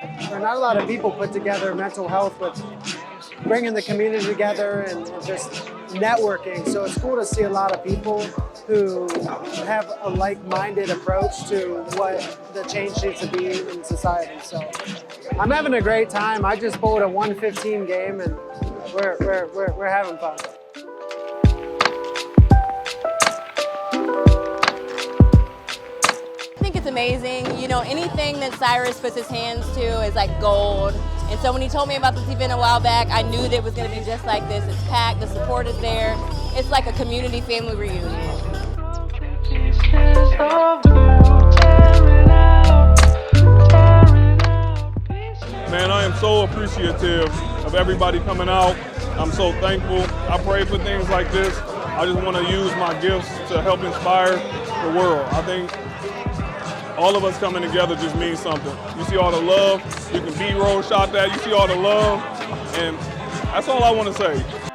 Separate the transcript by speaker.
Speaker 1: there are not a lot of people put together mental health with bringing the community together and just networking. So it's cool to see a lot of people who have a like-minded approach to what the change needs to be in society. So I'm having a great time. I just bowled a 115 game and we're having fun.
Speaker 2: I think it's amazing. You know, anything that Cyrus puts his hands to is like gold. And so when he told me about this event a while back, I knew that it was going to be just like this. It's packed, the support is there. It's like a community family reunion.
Speaker 3: Man, I am so appreciative of everybody coming out. I'm so thankful. I pray for things like this. I just want to use my gifts to help inspire the world. I think all of us coming together just means something. You see all the love, you can B-roll shot that, you see all the love, and that's all I want to say.